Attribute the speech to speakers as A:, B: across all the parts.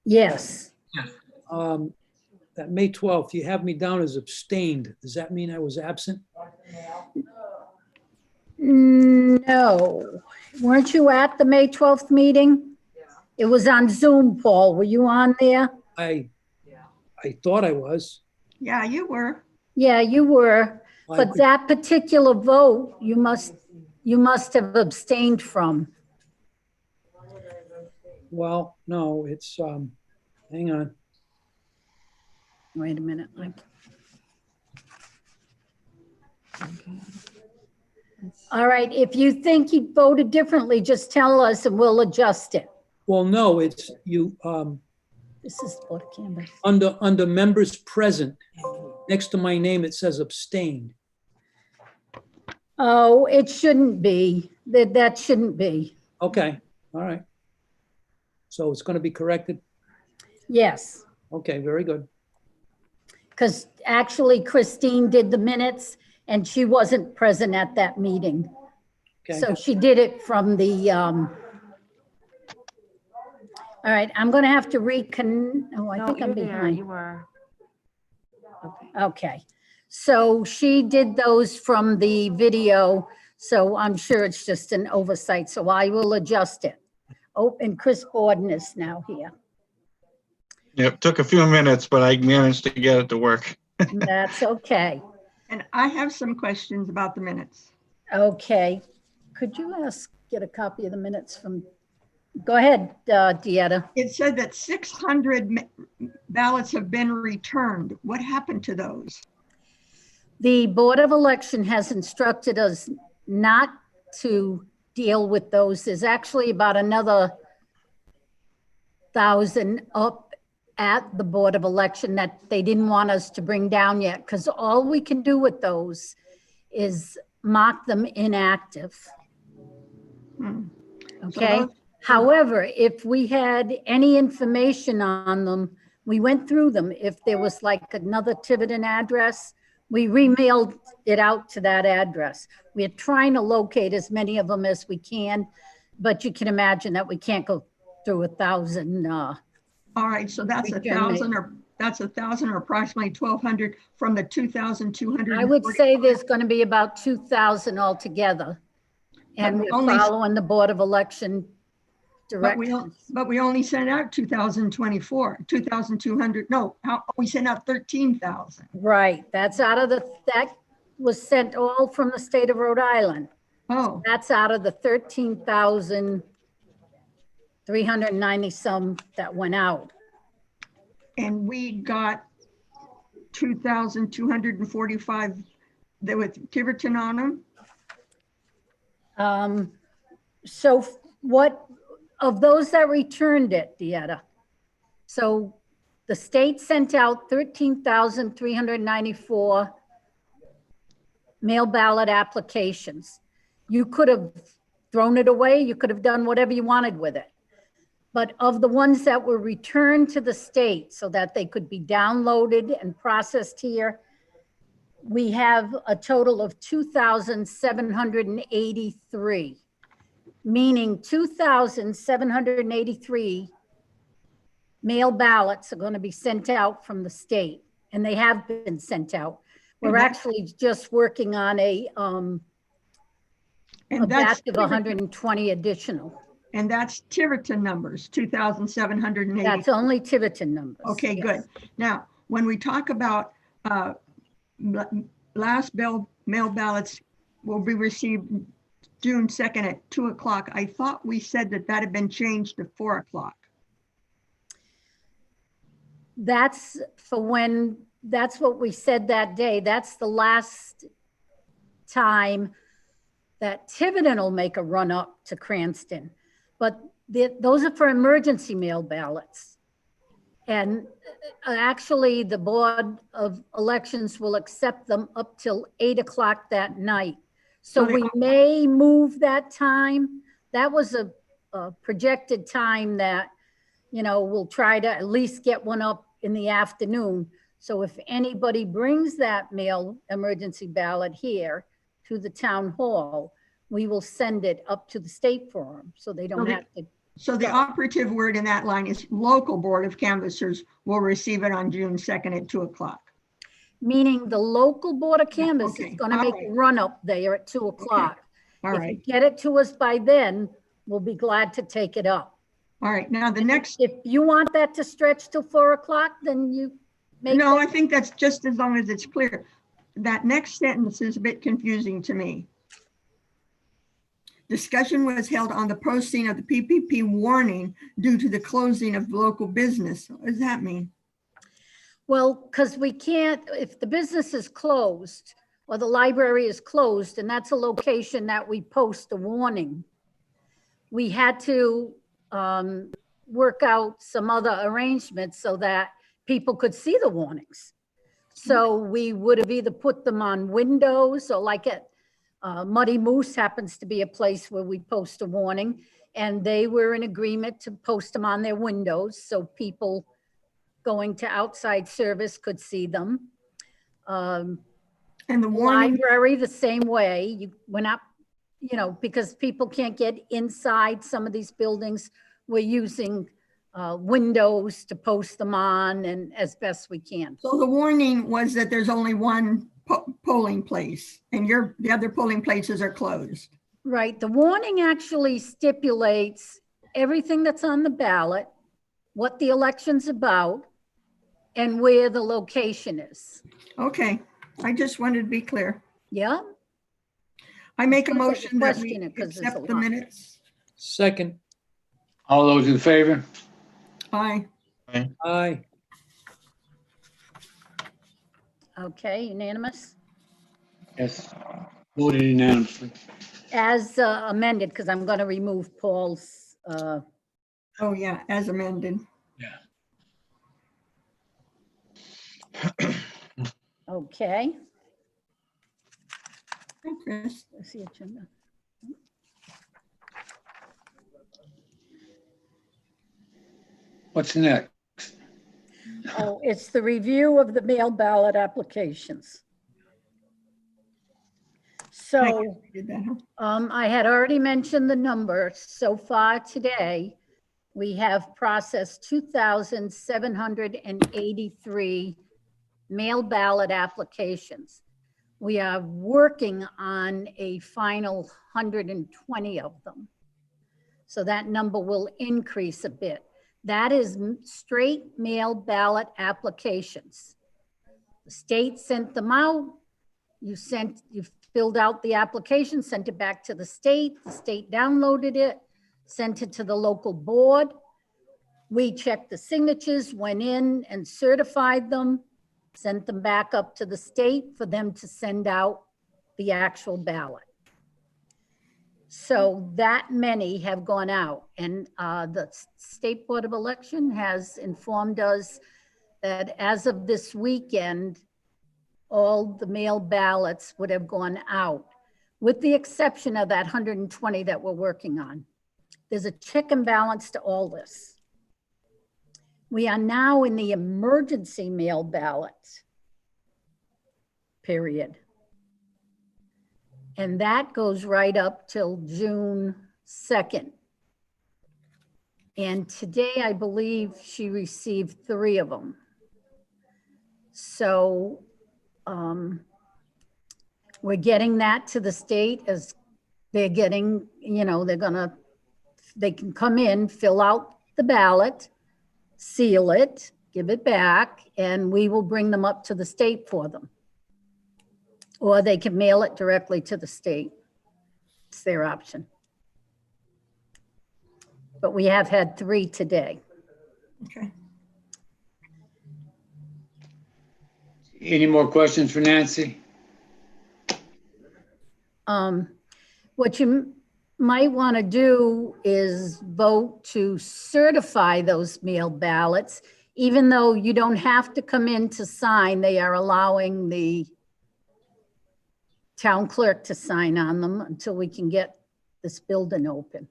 A: Yes.
B: That May 12th, you have me down as abstained. Does that mean I was absent?
A: No. Weren't you at the May 12th meeting? It was on Zoom, Paul. Were you on there?
B: I thought I was.
C: Yeah, you were.
A: Yeah, you were.
B: I
A: But
B: could-
A: that particular vote, you must have abstained from.
B: Well, no, it's, hang on.
A: Wait a minute. All right, if you think he voted differently, just tell us and we'll adjust it.
B: Well, no, it's you,
A: This is Board of Canvas.
B: under members present, next to my name, it says abstained.
A: Oh, it shouldn't be. That shouldn't be.
B: Okay, all right. So it's going to be corrected?
A: Yes,
B: Okay, very good.
A: because actually Christine did the minutes and she wasn't present at that meeting.
B: Okay,
A: So she did it from the, all right, I'm going to have to oh, I
D: No,
A: think I'm
D: you're there.
A: behind.
D: You were.
A: Okay, so she did those from the video, so I'm sure it's just an oversight, so I will adjust it. Oh, and Chris Borden is now here.
E: Yep, took a few minutes, but I managed to get it to work.
A: That's okay.
C: And I have some questions about the minutes.
A: Okay, could you get a copy of the minutes from, go ahead, Dieta.
C: It said that 600 ballots have been returned. What happened to those?
A: The Board of Election has instructed us not to deal with those. There's actually about another 1,000 up at the Board of Election that they didn't want us to bring down yet, because all we can do with those is mark them inactive.
C: Hmm.
A: Okay?
C: those-
A: However, if we had any information on them, we went through them. If there was like another Tiverton address, we remailed it out to that address. We're trying to locate as many of them as we can, but you can imagine that we can't go through 1,000.
C: All right, so that's
A: Return
C: 1,000 or that's 1,000 or approximately 1,200 from the 2,200.
A: I would say there's going to be about 2,000 altogether. And
C: But we
A: we're
C: only-
A: following the Board of Election
C: But we
A: directions.
C: only sent out 2,024, 2,200. No, we sent out 13,000.
A: Right, that's out of that was sent all from the state of Rhode Island.
C: Oh,
A: That's out of the 13,390 some that went out.
C: and we got 2,245 that with Tiverton on them.
A: So what, of those that returned it, Dieta? So the state sent out 13,394 mail ballot applications. You could have thrown it away. You could have done whatever you wanted with it. But of the ones that were returned to the state so that they could be downloaded and processed here, we have a total of 2,783, meaning 2,783 mail ballots are going to be sent out from the state, and they have been sent out. We're actually just working on a batch of 120 additional.
C: And that's Tiverton numbers, 2,780.
A: That's only Tiverton numbers.
C: Okay,
A: yes.
C: good. Now, when we talk about last mail ballots will be received June 2nd at 2 o'clock, I thought we said that had been changed to 4 o'clock.
A: That's for when, that's what we said that day. That's the last time that Tiverton will make a run up to Cranston. But those are for emergency mail ballots. And actually the Board of Elections will accept them up till 8 o'clock that night. So we may move that time. That was a projected time that, you know, we'll try to at least get one up in the afternoon. So if anybody brings that mail emergency ballot here to the town hall, we will send it up to the state forum so they don't have to
C: So the operative word in that line is local board of canvassers will receive it on June 2nd at 2 o'clock.
A: Meaning the local board of
C: Yeah,
A: canvas
C: okay,
A: is gonna
C: all
A: make
C: right.
A: a run up there at 2 o'clock.
C: All
A: If
C: right,
A: you get it to us by then, we'll be glad to take it up.
C: all right. Now the next,
A: If you want that to stretch till 4 o'clock, then you make.
C: no,
A: that-
C: I think that's just as long as it's clear. That next sentence is a bit confusing to me. Discussion was held on the posting of the PPP warning due to the closing of local business. What does that mean?
A: Well, because we can't, if the business is closed or the library is closed, and that's a location that we post a warning, we had to work out some other arrangements so that people could see the warnings. So we would have either put them on windows, or like at Muddy Moose happens to be a place where we post a warning, and they were in agreement to post them on their windows so people going to outside service could see them.
C: And the warning,
A: Library, the same way. You went up, you know, because people can't get inside some of these buildings. We're using windows to post them on, and as best we can.
C: so the warning was that there's only one polling place and the other polling places are closed.
A: Right, the warning actually stipulates everything that's on the ballot, what the election's about, and where the location is.
C: Okay, I just wanted to be clear.
A: Yeah,
C: I make a
A: Sounds like a
C: motion that we
A: question, 'cause there's a
C: accept the
A: lot.
C: minutes.
B: Second,
D: All those in favor?
C: Aye.
B: aye.
A: okay, unanimous.
D: Yes. Voted unanimously.
A: As amended, because I'm going to remove Paul's,
C: Oh, yeah, as amended.
D: Yeah.
A: okay.
C: Hi, Chris.
A: Where's the agenda?
D: What's next?
A: Oh, it's the review of the mail ballot applications. So
C: Did that, huh?
A: I had already mentioned the number. So far today, we have processed 2,783 mail ballot applications. We are working on a final 120 of them. So that number will increase a bit. That is straight mail ballot applications. The state sent them out. You filled out the application, sent it back to the state downloaded it, sent it to the local board. We checked the signatures, went in and certified them, sent them back up to the state for them to send out the actual ballot. So that many have gone out, and the State Board of Election has informed us that as of this weekend, all the mail ballots would have gone out, with the exception of that 120 that we're working on. There's a check and balance to all this. We are now in the emergency mail ballot period. And that goes right up till June 2nd. And today, I believe she received 3 of them. So we're getting that to the state as they're getting, you know, they can come in, fill out the ballot, seal it, give it back, and we will bring them up to the state for them. Or they can mail it directly to the state. It's their option. But we have had 3 today.
C: Okay.
D: Any more questions for Nancy?
A: What you might want to do is vote to certify those mail ballots, even though you don't have to come in to sign. They are allowing the town clerk to sign on them until we can get this building open.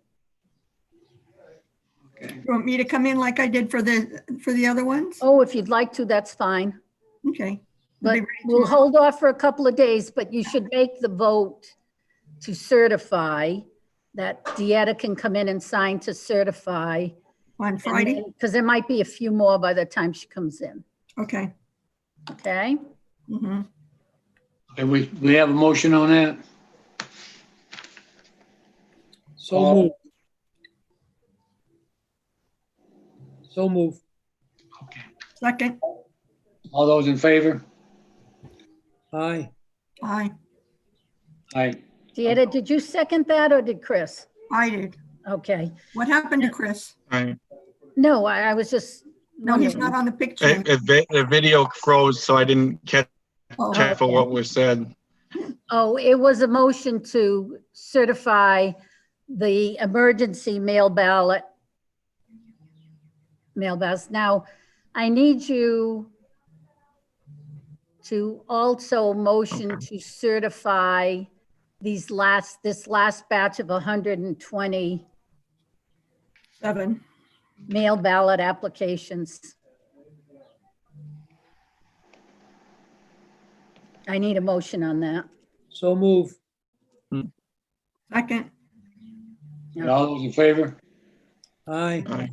D: Okay.
C: You want me to come in like I did for the other ones?
A: Oh, if you'd like to, that's fine.
C: Okay.
A: But
C: Be ready
A: we'll
C: tomorrow.
A: hold off for a couple of days, but you should make the vote to certify. that Deetta can come in and sign to certify.
C: On Friday?
A: Because there might be a few more by the time she comes in,
C: Okay.
A: okay?
C: Mhm.
D: And we have a motion on that?
B: So
D: Paul?
B: move. So move.
D: Okay.
C: Second,
D: All those in favor?
B: Aye.
C: aye,
D: Aye.
A: Deetta, did you second that or did Chris?
C: I did.
A: Okay,
C: What happened to Chris?
E: Right.
A: no, I was just
C: No, he's not
A: wondering.
C: on the picture.
E: The video froze, so I didn't catch
C: Oh,
E: for what was said.
A: Oh, it was a motion to certify the emergency mail ballots. Now, I need you to also motion
E: Okay.
A: to certify this last batch of 120
C: 7.
A: mail ballot applications. I need a motion on that.
B: So move.
C: Second,
D: And all those in favor?
B: Aye.
E: Aye.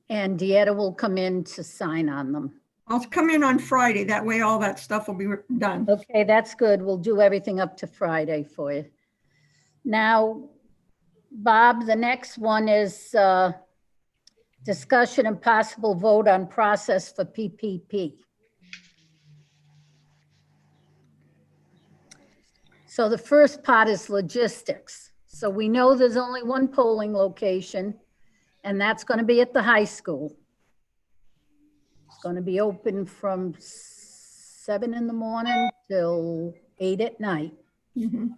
A: And Deetta will come in to sign on them.
C: I'll come in on Friday. That way all that stuff will be done.
A: Okay, that's good. We'll do everything up to Friday for you. Now, Bob, the next one is discussion and possible vote on process for PPP. So the first part is logistics. So we know there's only one polling location, and that's going to be at the high school. It's going to be open from 7 in the morning till 8 at night.
C: Mhm.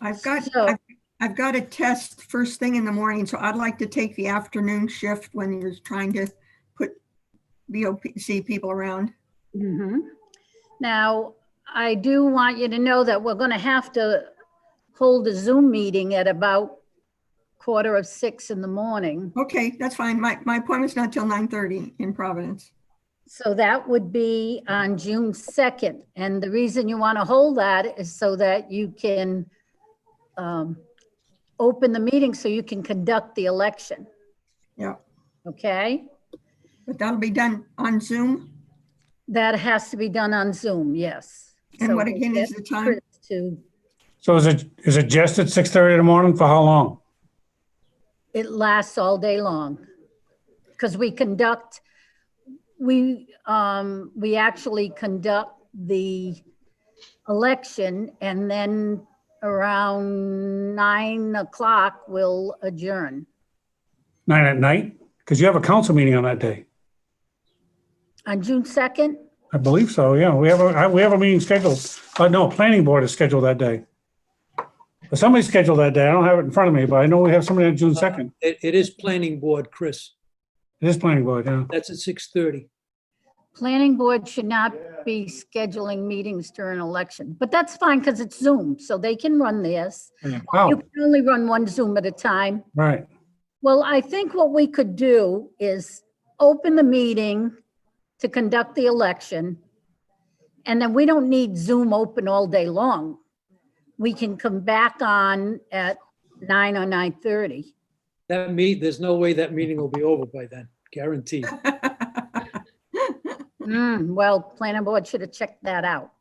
C: I've
A: So-
C: got a test first thing in the morning, so I'd like to take the afternoon shift when you're trying to put VOC people around.
A: Mhm. Now, I do want you to know that we're going to have to hold a Zoom meeting at about 5:45 in the morning.
C: Okay, that's fine. My appointment's not till 9:30 in Providence.
A: So that would be on June 2nd. And the reason you want to hold that is so that you can open the meeting so you can conduct the election.
C: Yeah,
A: Okay?
C: but that'll be done on Zoom.
A: That has to be done on Zoom, yes.
C: And
A: So
C: what
A: we'll
C: again is
A: get
C: the time?
A: Chris to,
F: So is it just at 6:30 in the morning for how long?
A: it lasts all day long. Because we actually conduct the election and then around 9 o'clock we'll adjourn.
F: 9 at night? Because you have a council meeting on that day.
A: On June 2nd,
F: I believe so, yeah. We have a meeting scheduled. No, planning board is scheduled that day. But somebody's scheduled that day. I don't have it in front of me, but I know we have somebody on June 2nd.
B: It is planning board, Chris.
F: It is planning board, yeah.
B: That's at 6:30.
A: planning board should not be scheduling meetings during election, but that's fine because it's Zoom, so they can run this. You
F: Oh,
A: can only run one Zoom at a time.
F: right.
A: Well, I think what we could do is open the meeting to conduct the election. And then we don't need Zoom open all day long. We can come back on at 9 or 9:30.
B: There's no way that meeting will be over by then, guaranteed.
A: Well, planning board should have checked that out.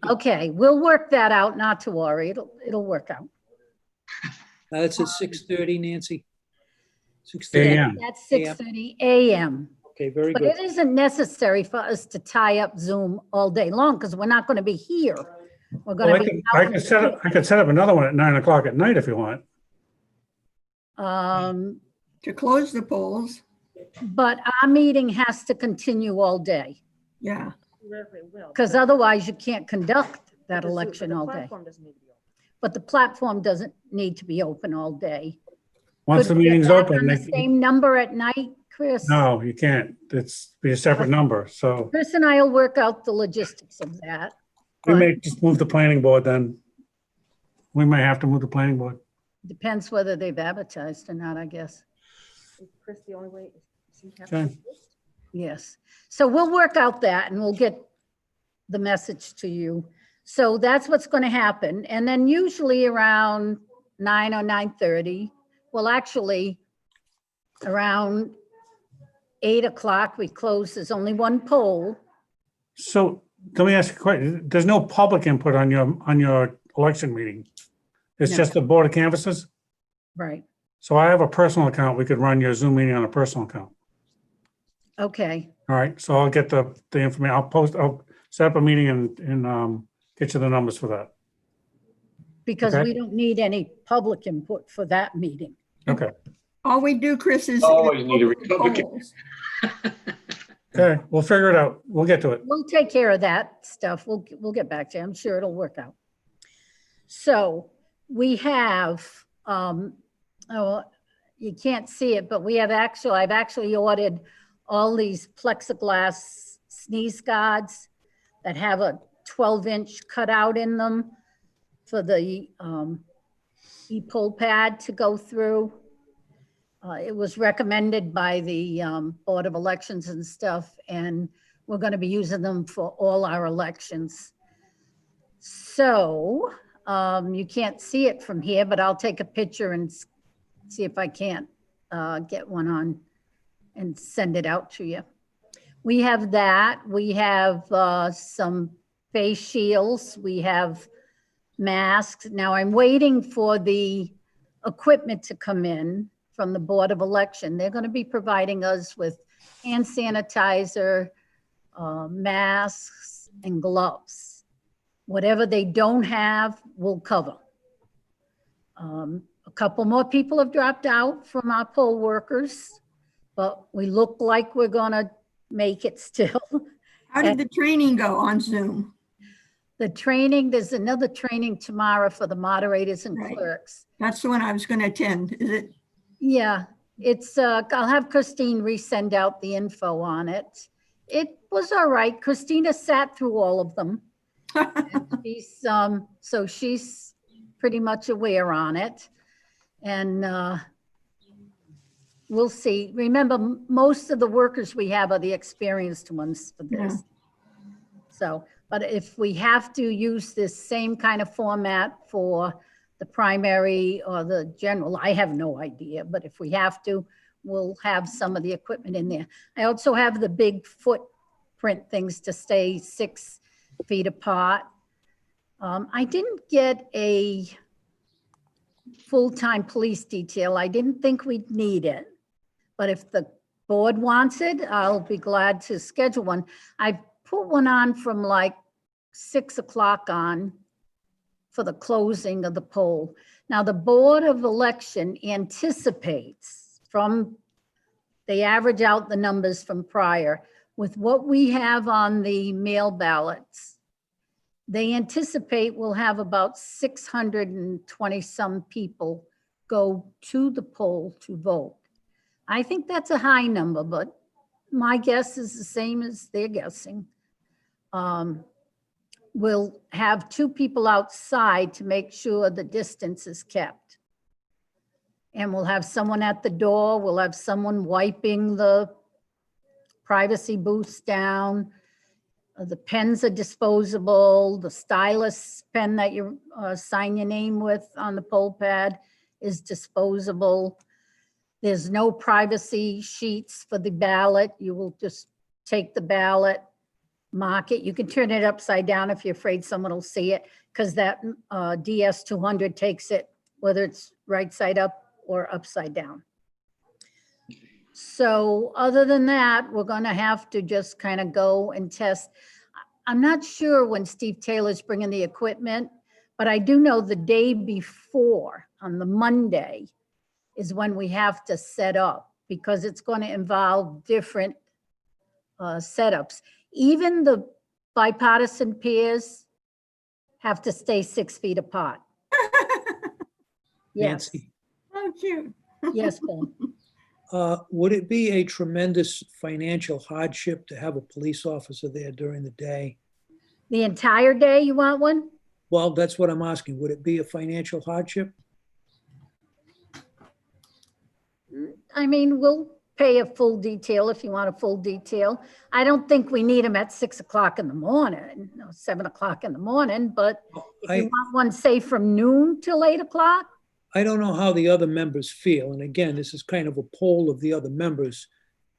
A: Okay, we'll work that out, not to worry. It'll work out.
B: That's at 6:30, Nancy? 6:30.
F: AM.
A: That's 6:30 a.m.
B: Okay, very
A: But
B: good.
A: it isn't necessary for us to tie up Zoom all day long because we're not going to be here. We're
F: Well,
A: going to be out in the
F: I could set up another one at 9 o'clock at night if you want.
A: field.
C: To close the polls,
A: But our meeting has to continue all day
C: yeah.
A: because otherwise you can't conduct that election all day. But the platform doesn't need to be open all day.
F: Once the
A: Could we get
F: meeting's
A: back
F: open,
A: on the same number at night, Chris?
F: no, you can't. It's be a separate number. So
A: Chris and I will work out the logistics of that.
F: we
A: But
F: may just move the planning board then. We may have to move the planning board.
A: depends whether they've advertised or not, I guess.
G: Is Chris the only way? Does he have
F: Okay.
G: to list?
A: Yes. So we'll work out that and we'll get the message to you So that's what's going to happen. And then usually around 9 or 9:30, well, actually around 8 o'clock, we close. There's only one poll.
F: So let me ask you a question. There's no public input on your election meeting. It's
A: No.
F: just the board of canvassers?
A: Right.
F: So I have a personal account. We could run your Zoom meeting on a personal account.
A: Okay.
F: All right, so I'll get the information. I'll set up a meeting and get you the numbers for that.
A: Because
F: Okay.
A: we don't need any public input for that meeting.
F: Okay,
C: All we do, Chris, is.
D: Always need a Republican.
C: polls.
F: okay, we'll figure it out. We'll get to it.
A: We'll take care of that stuff. We'll get back to you. I'm sure it'll work out. So we have, oh, you can't see it, but I've actually ordered all these plexiglass sneeze guards that have a 12-inch cutout in them for the e-poll pad to go through. It was recommended by the Board of Elections and stuff, and we're going to be using them for all our elections. So you can't see it from here, but I'll take a picture and see if I can't get one on and send it out to you. We have that. We have some face shields. We have masks. Now I'm waiting for the equipment to come in from the Board of Election. They're going to be providing us with hand sanitizer, masks, and gloves. Whatever they don't have, we'll cover. A couple more people have dropped out from our poll workers, but we look like we're going to make it still.
C: How did the training go on Zoom?
A: The training, there's another training tomorrow for the moderators and
C: Right.
A: clerks.
C: That's the one I was going to attend. Is it?
A: Yeah, it's, I'll have Christine resend out the info on it. It was all right. Christina sat through all of them. She's, so she's pretty much aware on it. And we'll see. Remember, most of the workers we have are the experienced ones for this.
C: Yeah.
A: So, but if we have to use this same kind of format for the primary or the general, I have no idea, but if we have to, we'll have some of the equipment in there. I also have the big footprint things to stay 6 feet apart. I didn't get a full-time police detail. I didn't think we'd need it, but if the board wants it, I'll be glad to schedule one. I put one on from like 6 o'clock on for the closing of the poll. Now, the Board of Election anticipates they average out the numbers from prior with what we have on the mail ballots. They anticipate we'll have about 620 some people go to the poll to vote. I think that's a high number, but my guess is the same as they're guessing. We'll have 2 people outside to make sure the distance is kept. And we'll have someone at the door. We'll have someone wiping the privacy booths down. The pens are disposable. The stylus pen that you sign your name with on the poll pad is disposable. There's no privacy sheets for the ballot. You will just take the ballot, mark it. You can turn it upside down if you're afraid someone will see it, because that DS200 takes it, whether it's right side up or upside down. So other than that, we're going to have to just kind of go and test. I'm not sure when Steve Taylor's bringing the equipment, but I do know the day before, on the Monday, is when we have to set up, because it's going to involve different setups. Even the bipartisan peers have to stay 6 feet apart. Yes,
B: Nancy,
C: Oh, cute.
A: yes, Paul.
B: would it be a tremendous financial hardship to have a police officer there during the day?
A: The entire day you want one?
B: Well, that's what I'm asking. Would it be a financial hardship?
A: I mean, we'll pay a full detail if you want a full detail. I don't think we need them at 6 o'clock in the morning, 7 o'clock in the morning, but if you
B: I,
A: want one, say from noon till 8 o'clock,
B: I don't know how the other members feel. And again, this is kind of a poll of the other members.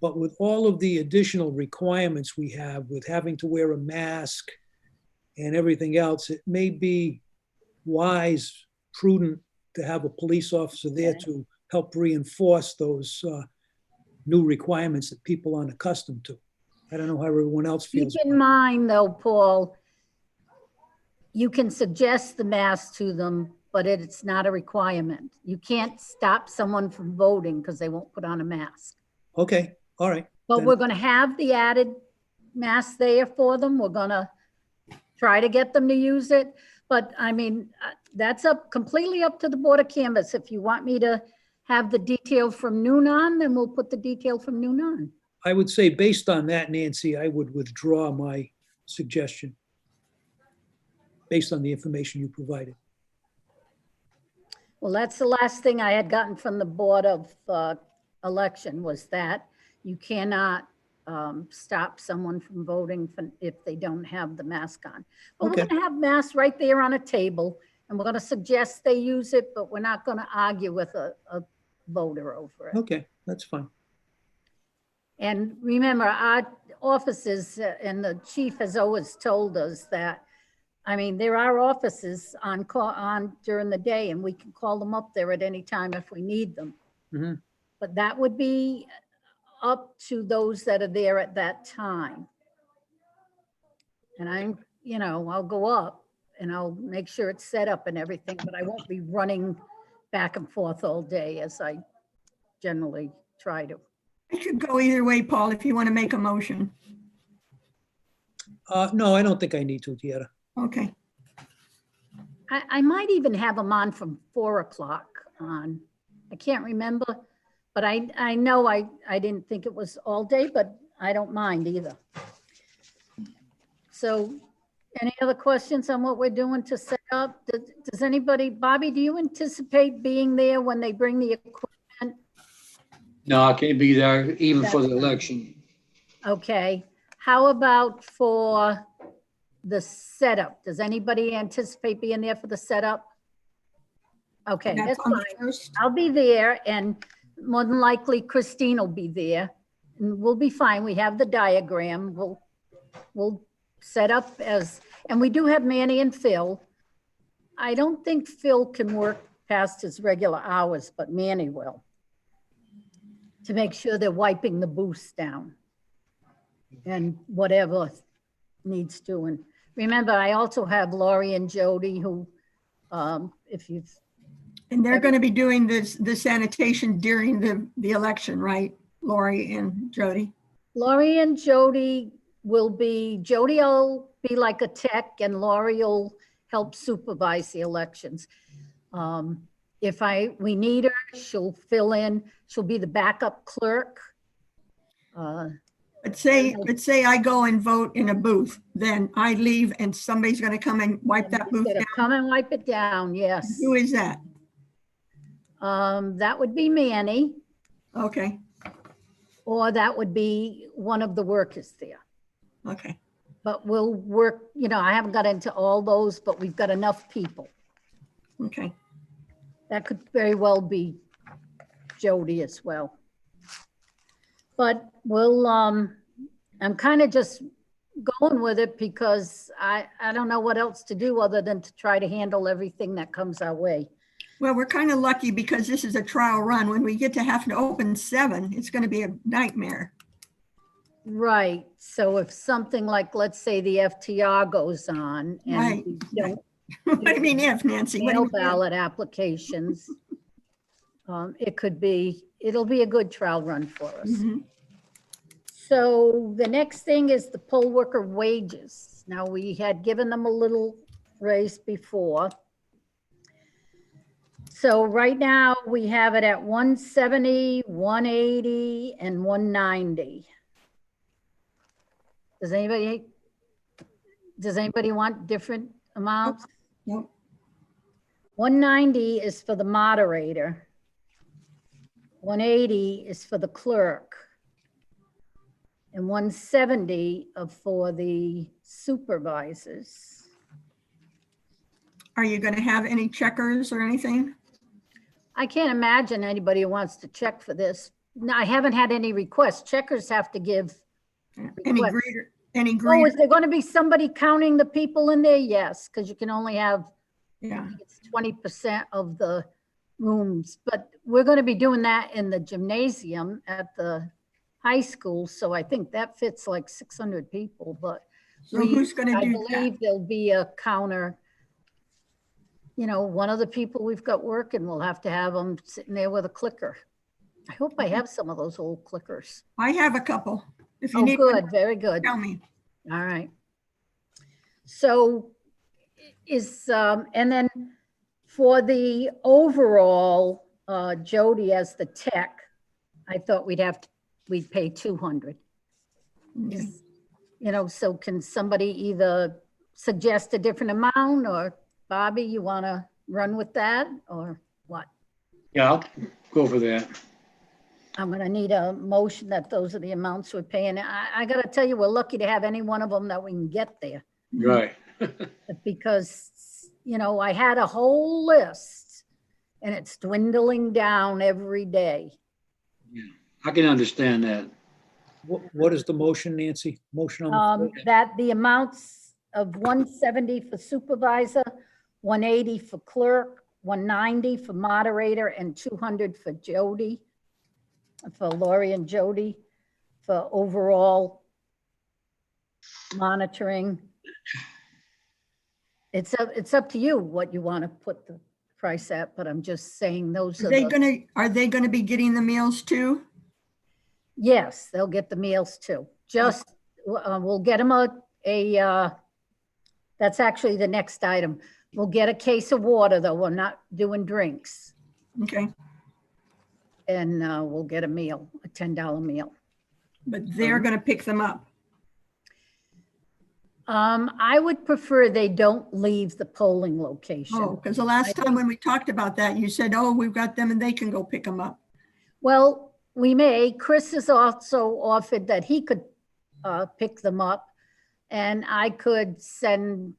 B: But with all of the additional requirements we have with having to wear a mask and everything else, it may be wise, prudent to have a police officer there to help reinforce those new requirements that people aren't accustomed to. I don't know how everyone else
A: keep
B: feels.
A: in mind though, Paul, you can suggest the mask to them, but it's not a requirement. You can't stop someone from voting because they won't put on a mask.
B: Okay, all right.
A: But
B: Then-
A: we're going to have the added mask there for them. We're going to try to get them to use it. But I mean, that's completely up to the Board of Canvas. If you want me to have the detail from noon on, then we'll put the detail from noon on.
B: I would say based on that, Nancy, I would withdraw my suggestion based on the information you provided.
A: Well, that's the last thing I had gotten from the Board of Election was that you cannot stop someone from voting if they don't have the mask on. But
B: Okay.
A: we're going to have masks right there on a table, and we're going to suggest they use it, but we're not going to argue with a voter over it.
B: Okay, that's fine.
A: And remember, our offices, and the chief has always told us that, I mean, there are offices on during the day, and we can call them up there at any time if we need them.
B: Mhm.
A: But that would be up to those that are there at that time. And I'll go up and I'll make sure it's set up and everything, but I won't be running back and forth all day as I generally try to.
C: It could go either way, Paul, if you want to make a motion.
B: No, I don't think I need to, Deanna.
C: Okay.
A: I might even have them on from 4 o'clock on. I can't remember, but I know I didn't think it was all day, but I don't mind either. So any other questions on what we're doing to set up? Does anybody, Bobby, do you anticipate being there when they bring the equipment?
D: No, I can't be there even for the election.
A: Okay, how about for the setup? Does anybody anticipate being there for the setup? Okay, that's
C: That's on
A: fine.
C: the first.
A: I'll be there, and more than likely Christine will be there. And we'll be fine. We have the diagram. We'll set up and we do have Manny and Phil. I don't think Phil can work past his regular hours, but Manny will, to make sure they're wiping the booths down and whatever needs doing. Remember, I also have Laurie and Jody who, if you've,
C: And they're going to be doing the sanitation during the election, right? Lori and Jody.
A: Laurie and Jody will Jody will be like a tech and Laurie will help supervise the elections. If we need her, she'll fill in. She'll be the backup clerk.
C: Let's say I go and vote in a booth, then I leave and somebody's going to come and wipe that booth down.
A: Come and wipe it down, yes.
C: Who is that?
A: That would be Manny,
C: Okay,
A: or that would be one of the workers there.
C: okay.
A: But we'll work, I haven't got into all those, but we've got enough people.
C: Okay.
A: That could very well be Jody as well. But I'm kind of just going with it because I don't know what else to do other than to try to handle everything that comes our way.
C: Well, we're kind of lucky because this is a trial run. When we get to have to open 7, it's going to be a nightmare.
A: Right. So if something like, let's say the FTR goes on and
C: Right.
A: we don't
C: What do you mean if, Nancy? What do
A: mail
C: you mean?
A: ballot applications, it'll be a good trial run for us.
C: Mhm.
A: So the next thing is the poll worker wages. Now, we had given them a little raise before. So right now we have it at 170, 180, and 190. Does anybody want different amounts?
C: Nope.
A: 190 is for the moderator. 180 is for the clerk. And 170 are for the supervisors.
C: Are you going to have any checkers or anything?
A: I can't imagine anybody who wants to check for this. No, I haven't had any requests. Checkers have to give.
C: Any
A: requests.
C: greeter? Any
A: Oh,
C: greeter?
A: is there going to be somebody counting the people in there? Yes, because you can only have,
C: Yeah.
A: it's 20% of the rooms. But we're going to be doing that in the gymnasium at the high school. So I think that fits like 600 people, but
C: So who's going to
A: I
C: do that?
A: believe there'll be a counter. You know, one of the people we've got working, we'll have to have them sitting there with a clicker. I hope I have some of those old clickers.
C: I have a couple. If you
A: Oh,
C: need one,
A: good, very good.
C: tell me.
A: All right. So and then for the overall, Jody as the tech, I thought we'd pay 200.
C: Okay.
A: You know, so can somebody either suggest a different amount, or Bobby, you want to run with that, or what?
D: Yeah, I'll go for that.
A: I'm going to need a motion that those are the amounts we're paying. I got to tell you, we're lucky to have any one of them that we can get there,
D: Right.
A: because, you know, I had a whole list and it's dwindling down every day.
D: I can understand that.
B: What is the motion, Nancy? Motion on the floor?
A: That the amounts of 170 for supervisor, 180 for clerk, 190 for moderator, and 200 for Jody, for Lori and Jody, for overall monitoring. It's up to you what you want to put the price at, but I'm just saying those are
C: Are they gonna be getting the meals too?
A: yes, they'll get the meals too. Just, we'll get them that's actually the next item. We'll get a case of water, though. We're not doing drinks.
C: Okay,
A: And we'll get a meal, a $10 meal.
C: but they're gonna pick them up.
A: I would prefer they don't leave the polling location.
C: Oh, because the last time when we talked about that, you said, oh, we've got them and they can go pick them up.
A: Well, we may. Chris has also offered that he could pick them up, and I could send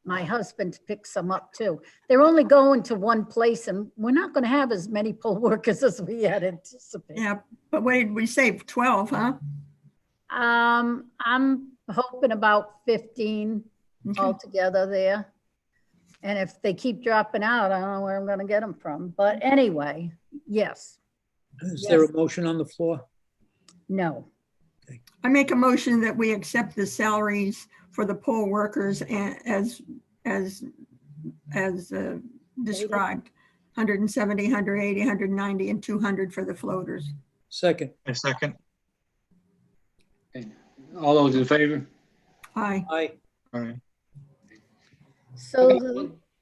A: my husband to pick some up too. They're only going to one place, and we're not going to have as many poll workers as we had anticipated.
C: Yeah, but what did we say, 12, huh?
A: I'm hoping about 15
C: Okay.
A: altogether there. And if they keep dropping out, I don't know where I'm going to get them from. But anyway, yes,
B: Is there a motion on the floor?
A: no.
C: I make a motion that we accept the salaries for the poll workers as described. 170, 180, 190, and 200 for the floaters.
B: Second.
E: A second.
D: All those in favor?
C: Aye.
B: Aye.
E: All right.
A: So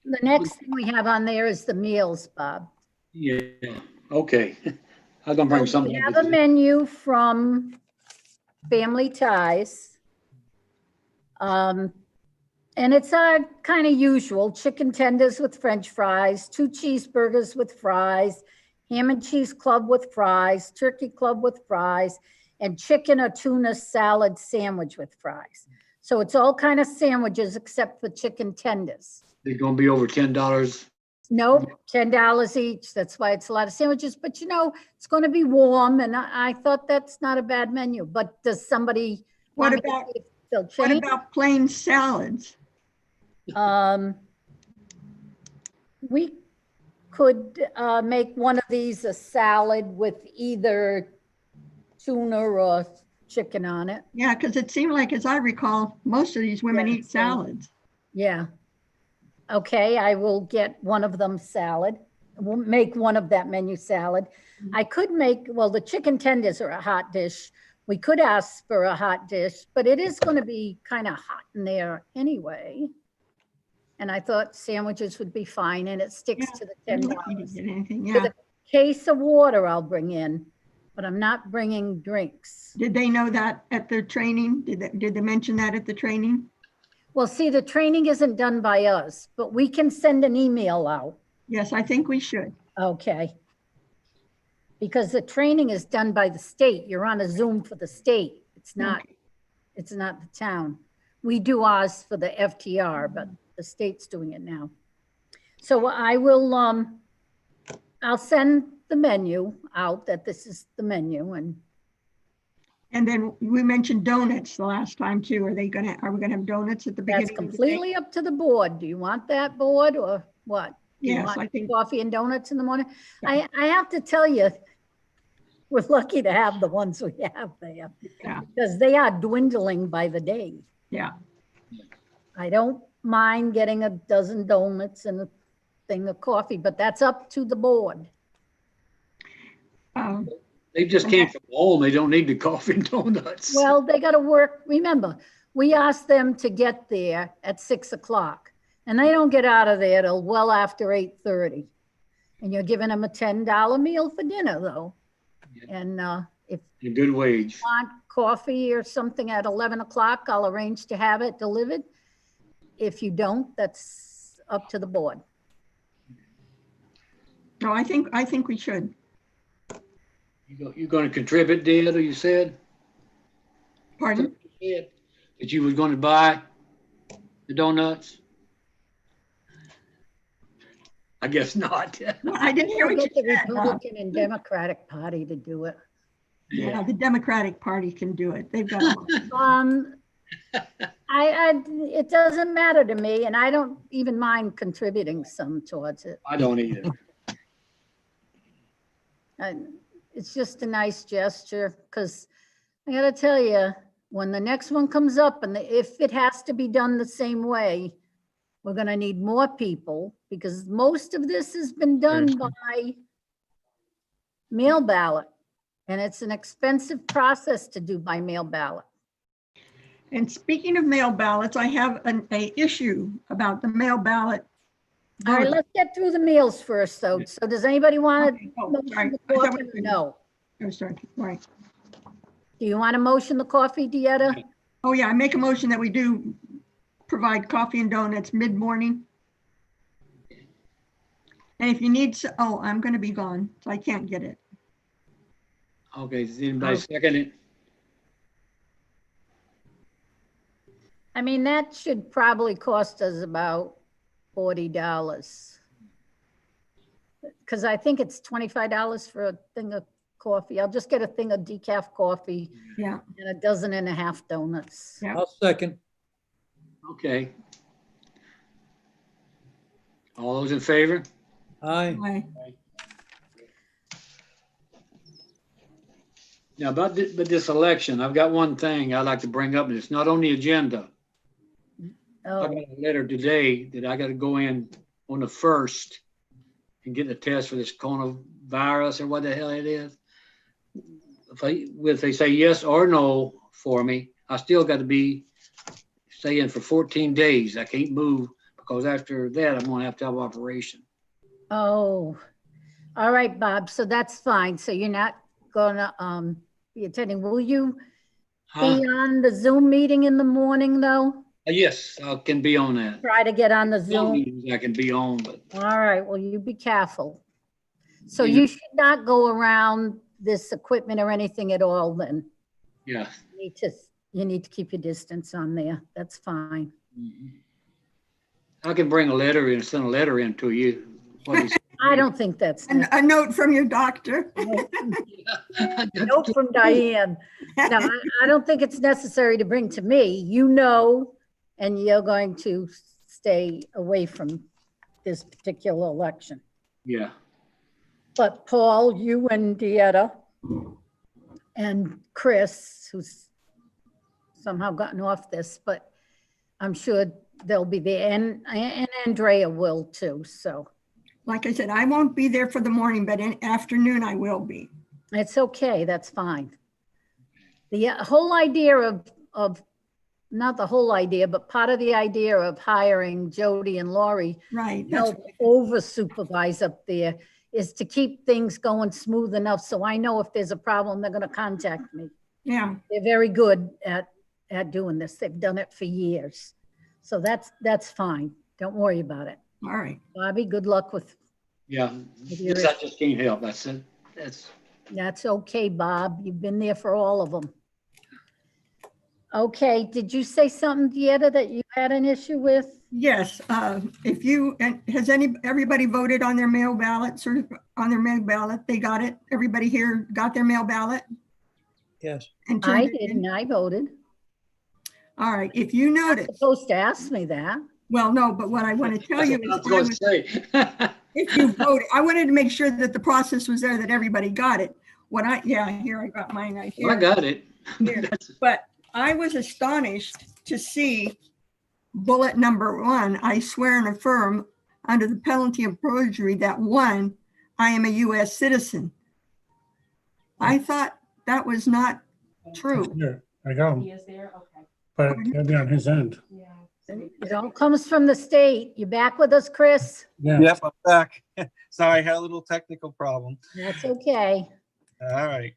A: the next thing we have on there is the meals, Bob.
D: Yeah, okay. I was gonna bring
A: So
D: something.
A: we
D: up.
A: have a menu from Family Ties. And it's kind of usual: chicken tenders with French fries, 2 cheeseburgers with fries, ham and cheese club with fries, turkey club with fries, and chicken or tuna salad sandwich with fries. So it's all kind of sandwiches except for chicken tenders.
D: They're gonna be over $10.
A: Nope, $10 each. That's why it's a lot of sandwiches. But you know, it's going to be warm, and I thought that's not a bad menu. But does somebody
C: What
A: want me to
C: about-
A: see if they'll
C: What
A: change?
C: about plain salads?
A: We could make one of these a salad with either tuna or chicken on it.
C: Yeah, because it seemed like, as I recall, most of these women
A: Yeah,
C: eat
A: same.
C: salads.
A: Yeah. Okay, I will get one of them salad. We'll make one of that menu salad. I could make, well, the chicken tenders are a hot dish. We could ask for a hot dish, but it is going to be kind of hot in there anyway. And I thought sandwiches would be fine, and it sticks
C: Yeah,
A: to the
C: I'd
A: $10.
C: like you to get anything,
A: With
C: yeah.
A: a case of water I'll bring in, but I'm not bringing drinks.
C: Did they know that at the training? Did they mention that at the training?
A: Well, see, the training isn't done by us, but we can send an email out.
C: Yes, I think we should.
A: Okay. because the training is done by the state. You're on a Zoom for the state. It's not the town. We do ours for the FTR, but the state's doing it now. So I will, I'll send the menu out that this is the menu, and
C: And then we mentioned donuts the last time too. Are we gonna have donuts at the beginning?
A: that's
C: of the day?
A: completely up to the board. Do you want that board or what? Do you
C: Yes,
A: want
C: I think,
A: coffee and donuts in the morning?
C: Yeah.
A: I have to tell you, we're lucky to have the ones we have there.
C: Yeah.
A: Because they are dwindling by the day.
C: yeah.
A: I don't mind getting a dozen donuts and a thing of coffee, but that's up to the board.
D: They just came from home. They don't need the coffee and donuts.
A: Well, they gotta work, remember, we asked them to get there at 6 o'clock. And they don't get out of there till well after 8:30. And you're giving them a $10 meal for dinner though. And if
D: A good wage.
A: you want coffee or something at 11 o'clock, I'll arrange to have it delivered. If you don't, that's up to the board.
C: No, I think we should.
D: You're gonna contribute, Dad, or you said?
C: Pardon?
D: That you was gonna buy the donuts? I guess not.
C: Well, I didn't hear
A: We'll
C: what
A: get the
C: you said.
A: Republican and Democratic Party to do it.
C: Yeah, the Democratic Party can do it. They've got,
A: It doesn't matter to me, and I don't even mind contributing some towards it.
D: I don't either.
A: And it's just a nice gesture, because I gotta tell you, when the next one comes up, and if it has to be done the same way, we're gonna need more people, because most of this has been done by mail ballot. And it's an expensive process to do by mail ballot.
C: and speaking of mail ballots, I have a issue about the mail ballot.
A: All right, let's get through the meals first, though. So does anybody want
C: Okay.
A: to
C: Oh,
A: motion
C: sorry.
A: the
C: I thought
A: coffee?
C: we-
A: No.
C: Oh, sorry, right.
A: Do you want to motion the coffee, Dieta?
C: Oh, yeah, I make a motion that we do provide coffee and donuts mid-morning. And if you need, oh, I'm gonna be gone, so I can't get it.
D: Okay, does anybody second it?
A: I mean, that should probably cost us about $40. Because I think it's $25 for a thing of coffee. I'll just get a thing of decaf coffee
C: Yeah,
A: and a dozen and a half donuts.
C: Yeah.
B: I'll second.
D: Okay. All those in favor?
B: Aye.
C: I-
D: Now, about this election, I've got one thing I'd like to bring up, and it's not on the agenda. I
A: Oh,
D: got a letter today that I got to go in on the 1st and get the test for this coronavirus or what the hell it is. If they say yes or no for me, I still got to be staying for 14 days. I can't move because after that, I'm going to have operation.
A: oh, all right, Bob. So that's fine. So you're not gonna be attending. Will you
D: Huh?
A: be on the Zoom meeting in the morning, though?
D: Yes, I can be on that.
A: Try to get on the
D: Some
A: Zoom.
D: meetings I can be on, but
A: All right, well, you be careful. So
D: Yeah.
A: you should not go around this equipment or anything at all then.
D: yeah.
A: You need to keep your distance on there. That's fine.
D: I can bring a letter in, send a letter in to you. What is-
A: I don't think that's,
C: A note from your doctor.
A: note from Diane. No, I don't think it's necessary to bring to me. You know, and you're going to stay away from this particular election.
D: Yeah,
A: But Paul, you and Dieta and Chris, who's somehow gotten off this, but I'm sure they'll be there, and Andrea will too, so
C: Like I said, I won't be there for the morning, but in afternoon I will be.
A: it's okay, that's fine. The whole idea of, not the whole idea, but part of the idea of hiring Jody and Laurie
C: Right,
A: to
C: that's,
A: help over supervise up there is to keep things going smooth enough, so I know if there's a problem, they're gonna contact me.
C: yeah,
A: They're very good at doing this. They've done it for years. So that's fine. Don't worry about it.
C: all right.
A: Bobby, good luck with
D: yeah.
A: With your
D: This I just can't help. That's it. That's,
A: That's okay, Bob. You've been there for all of them. Okay, did you say something, Dieta, that you had an issue with?
C: Yes, if you, and has everybody voted on their mail ballot, sort of on their mail ballot? They got it? Everybody here got their mail ballot?
B: Yes.
C: And
A: I
C: turned it in?
A: didn't, I voted.
C: All right, if you
A: You're
C: notice,
A: supposed to ask me that.
C: well, no, but what I want to tell
D: That's
C: you
D: what
C: is,
D: I was going to say.
C: if you voted, I wanted to make sure that the process was there, that everybody got it. Yeah, here, I got mine right here.
D: I got it.
C: Here. But I was astonished to see bullet number 1, I swear and affirm under the penalty of perjury that 1, I am a US citizen. I thought that was not true.
F: Here, I got
G: He
F: him,
G: is there, okay,
F: but it can't be on his end.
G: yeah.
A: It all comes from the state. You back with us, Chris?
F: Yeah,
H: Yep, I'm back. Sorry, I had a little technical problem.
A: That's okay.
H: All right.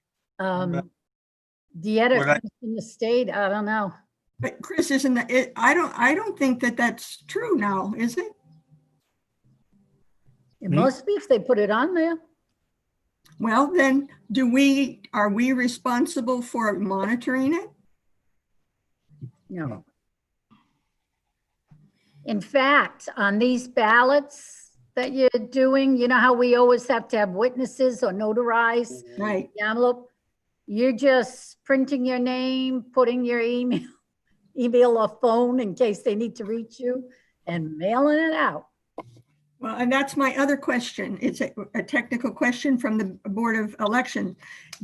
A: Dieta
H: What I-
A: comes from the state. I don't know.
C: But Chris, isn't that it? I don't think that that's true now, is it?
A: It
F: Me?
A: must be if they put it on there.
C: Well, then are we responsible for monitoring it?
A: No. In fact, on these ballots that you're doing, you know how we always have to have witnesses or notarize
C: Right.
A: the envelope? You're just printing your name, putting your email or phone in case they need to reach you, and mailing it out.
C: Well, and that's my other question. It's a technical question from the Board of Election.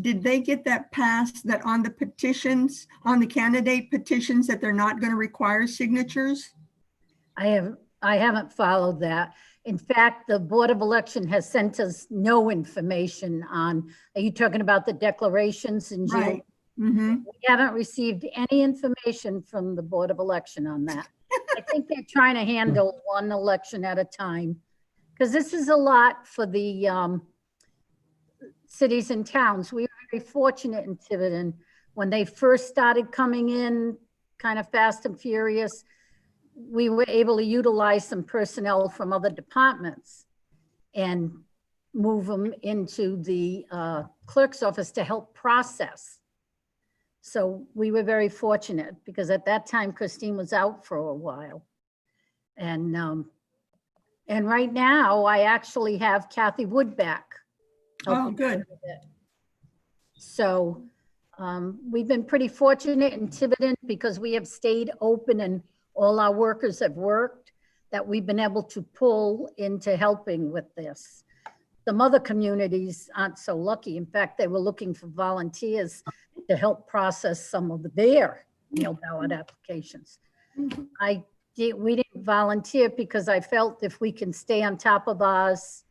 C: Did they get that passed, that on the petitions, on the candidate petitions, that they're not going to require signatures?
A: I haven't followed that. In fact, the Board of Election has sent us no information on, are you talking about the declarations in June?
C: Right. Mm-hmm.
A: We haven't received any information from the Board of Election on that. I think they're trying to handle one election at a time, because this is a lot for the cities and towns. We were very fortunate in Tiverton when they first started coming in kind of fast and furious. We were able to utilize some personnel from other departments and move them into the clerk's office to help process. So we were very fortunate because at that time Christine was out for a while. And right now I actually have Kathy Wood back.
C: Oh,
A: helping
C: good.
A: with it. So we've been pretty fortunate in Tiverton because we have stayed open and all our workers have worked, that we've been able to pull into helping with this. Some other communities aren't so lucky. In fact, they were looking for volunteers to help process some of their mail ballot applications. We didn't volunteer because I felt if we can stay on top of ours,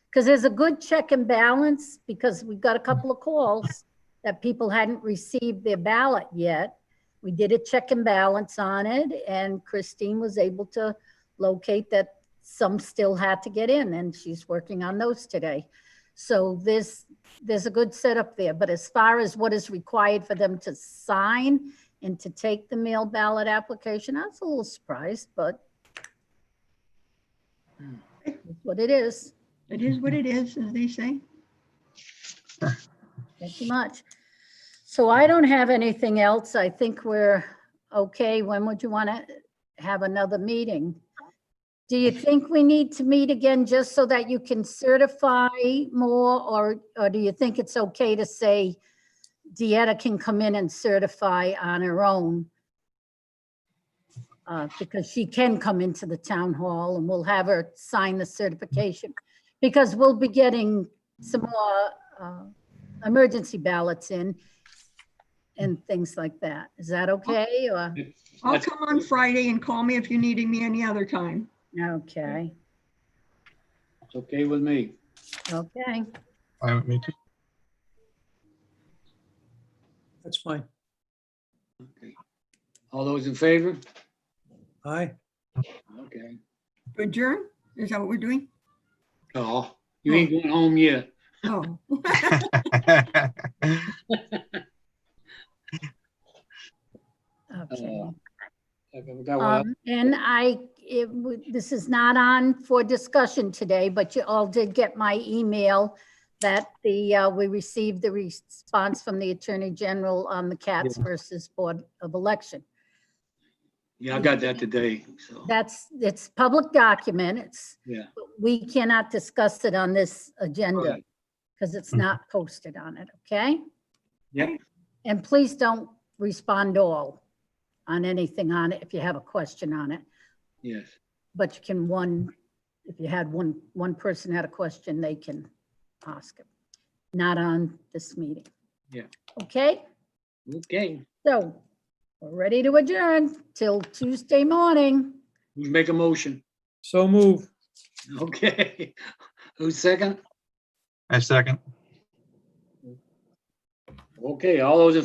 A: because there's a good check and balance, because we've got a couple of calls that people hadn't received their ballot yet. We did a check and balance on it, and Christine was able to locate that some still had to get in, and she's working on those today. So there's a good setup there. But as far as what is required for them to sign and to take the mail ballot application, I was a little surprised, but it's what it is.
C: It is what it is, as they say.
A: Thank you much. So I don't have anything else. I think we're okay. When would you want to have another meeting? Do you think we need to meet again just so that you can certify more, or do you think it's okay to say Dieta can come in and certify on her own? Because she can come into the town hall and we'll have her sign the certification, because we'll be getting some more emergency ballots in and things like that. Is that okay? Or,
C: I'll come on Friday and call me if you needed me any other time.
A: okay,
D: It's okay with me.
A: okay.
E: Fine with me too.
B: That's fine.
D: Okay. All those in favor?
B: Aye.
D: Okay.
C: Adjourn? Is that what we're doing?
D: Oh, you ain't going home yet.
C: Oh.
A: Okay.
D: That was-
A: And this is not on for discussion today, but you all did get my email that we received the response from the Attorney General on the Cats versus Board of Election.
D: Yeah, I got that today, so,
A: It's public document.
D: yeah.
A: We cannot discuss it on this agenda
D: Right.
A: because it's not posted on it, okay?
D: Yep,
A: And please don't respond all on anything on it if you have a question on it.
D: yes.
A: But you can if you had one person had a question, they can ask it. Not on this meeting.
D: Yeah.
A: Okay,
D: Okay,
A: so we're ready to adjourn till Tuesday morning.
D: who's make a motion?
B: So move.
D: Okay, who's second?
E: I second.
D: Okay, all those in